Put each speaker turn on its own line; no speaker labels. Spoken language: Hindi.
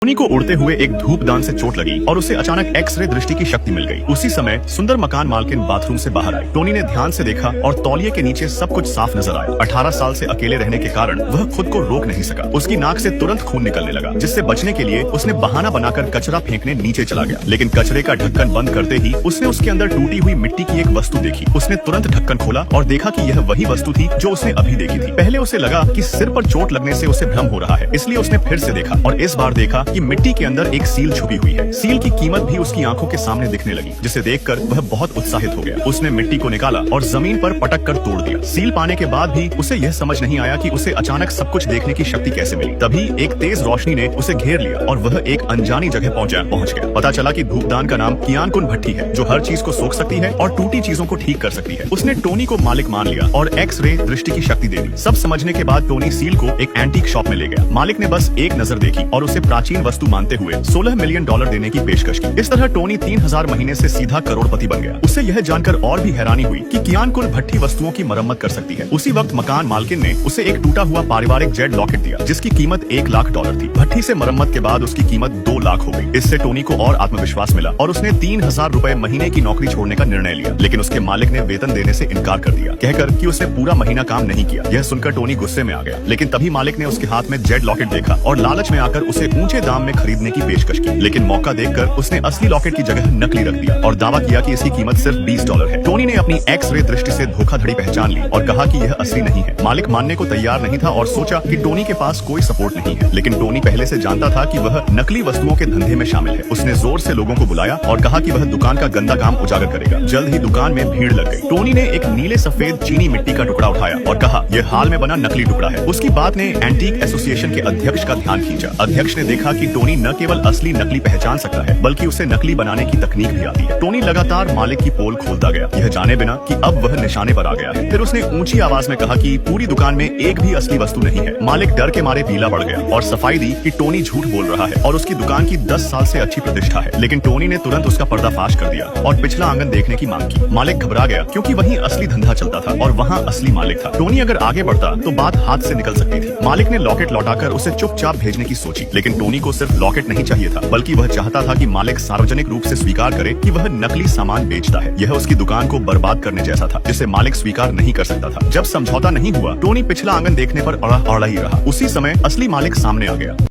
टोनी को उड़ते हुए एक धूपदान से चोट लगी और उसे अचानक एक्स-रे दृष्टि की शक्ति मिल गई। उसी समय सुंदर मकान मालकिन बाथरूम से बाहर आई। टोनी ने ध्यान से देखा और तौलिए के नीचे सब कुछ साफ नजर आया। 18 साल से अकेले रहने के कारण वह खुद को रोक नहीं सका। उसकी नाक से तुरंत खून निकलने लगा, जिससे बचने के लिए उसने बहाना बनाकर कचरा फेंकने नीचे चला गया। लेकिन कचरे का ढक्कन बंद करते ही उसने उसके अंदर टूटी हुई मिट्टी की एक वस्तु देखी। उसने तुरंत ढक्कन खोला और देखा कि यह वही वस्तु थी जो उसने अभी देखी थी। पहले उसे लगा कि सिर पर चोट लगने से उसे भ्रम हो रहा है, इसलिए उसने फिर से देखा और इस बार देखा कि मिट्टी के अंदर एक सील छुपी हुई है। सील की कीमत भी उसकी आंखों के सामने दिखने लगी, जिसे देखकर वह बहुत उत्साहित हो गया। उसने मिट्टी को निकाला और जमीन पर पटक कर तोड़ दिया। सील पाने के बाद भी उसे यह समझ नहीं आया कि उसे अचानक सब कुछ देखने की शक्ति कैसे मिली। तभी एक तेज रोशनी ने उसे घेर लिया और वह एक अनजानी जगह पहुंच गया। पता चला कि धूपदान का नाम कियान कुन भट्टी है, जो हर चीज को सोख सकती है और टूटी चीजों को ठीक कर सकती है। उसने टोनी को मालिक मान लिया और एक्स-रे दृष्टि की शक्ति दे दी। सब समझने के बाद टोनी सील को एक एंटीक शॉप में ले गया। मालिक ने बस एक नजर देखी और उसे प्राचीन वस्तु मानते हुए $16 मिलियन देने की पेशकश की। इस तरह टोनी 3000 महीने से सीधा करोड़पति बन गया। उसे यह जानकर और भी हैरानी हुई कि कियान कुन भट्टी वस्तुओं की मरम्मत कर सकती है। उसी वक्त मकान मालकिन ने उसे एक टूटा हुआ पारिवारिक जेड लॉकेट दिया, जिसकी कीमत $1 लाख थी। भट्टी से मरम्मत के बाद उसकी कीमत 2 लाख हो गई। इससे टोनी को और आत्मविश्वास मिला और उसने 3000 रुपए महीने की नौकरी छोड़ने का निर्णय लिया। लेकिन उसके मालिक ने वेतन देने से इनकार कर दिया, कहकर कि उसने पूरा महीना काम नहीं किया। यह सुनकर टोनी गुस्से में आ गया, लेकिन तभी मालिक ने उसके हाथ में जेड लॉकेट देखा और लालच में आकर उसे ऊंचे दाम में खरीदने की पेशकश की। लेकिन मौका देखकर उसने असली लॉकेट की जगह नकली रख दिया और दावा किया कि इसकी कीमत सिर्फ $20 है। टोनी ने अपनी एक्स-रे दृष्टि से धोखाधड़ी पहचान ली और कहा कि यह असली नहीं है। मालिक मानने को तैयार नहीं था और सोचा कि टोनी के पास कोई सपोर्ट नहीं है। लेकिन टोनी पहले से जानता था कि वह नकली वस्तुओं के धंधे में शामिल है। उसने जोर से लोगों को बुलाया और कहा कि वह दुकान का गंदा काम उजागर करेगा। जल्द ही दुकान में भीड़ लग गई। टोनी ने एक नीले सफेद चीनी मिट्टी का टुकड़ा उठाया और कहा, यह हाल में बना नकली टुकड़ा है। उसकी बात ने एंटीक एसोसिएशन के अध्यक्ष का ध्यान खींचा। अध्यक्ष ने देखा कि टोनी न केवल असली नकली पहचान सकता है, बल्कि उसे नकली बनाने की तकनीक भी आती है। टोनी लगातार मालिक की पोल खोलता गया, यह जाने बिना कि अब वह निशाने पर आ गया है। फिर उसने ऊंची आवाज में कहा कि पूरी दुकान में एक भी असली वस्तु नहीं है। मालिक डर के मारे पीला पड़ गया और सफाई दी कि टोनी झूठ बोल रहा है और उसकी दुकान की 10 साल से अच्छी प्रतिष्ठा है। लेकिन टोनी ने तुरंत उसका पर्दाफाश कर दिया और पिछला आंगन देखने की मांग की। मालिक घबरा गया, क्योंकि वहीं असली धंधा चलता था और वहाँ असली मालिक था। टोनी अगर आगे बढ़ता तो बात हाथ से निकल सकती थी। मालिक ने लॉकेट लौटाकर उसे चुपचाप भेजने की सोची, लेकिन टोनी को सिर्फ लॉकेट नहीं चाहिए था, बल्कि वह चाहता था कि मालिक सार्वजनिक रूप से स्वीकार करे कि वह नकली सामान बेचता है। यह उसकी दुकान को बर्बाद करने जैसा था, जिसे मालिक स्वीकार नहीं कर सकता था। जब समझौता नहीं हुआ, टोनी पिछला आंगन देखने पर अड़ा ही रहा। उसी समय असली मालिक सामने आ गया।